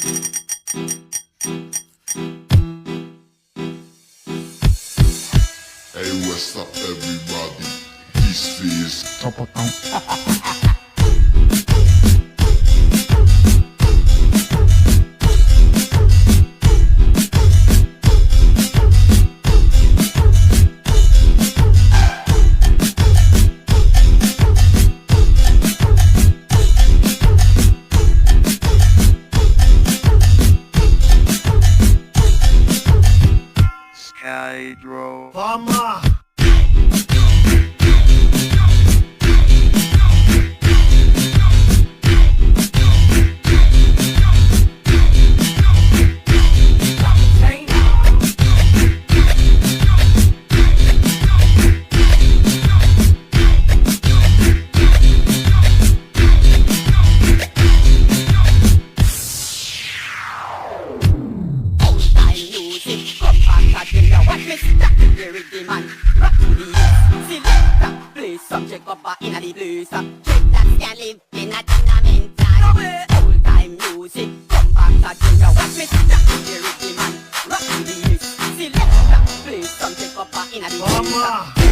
Hey, what's up, everybody? This is Topotão. Skydro. Fama! Watch me stack it here with the man. Rock to the east, selector, play some check up in the place. Check that can live in a fundamental. Old time music, come back again. Watch me stack it here with the man. Rock to the east, selector, play some check up in the place.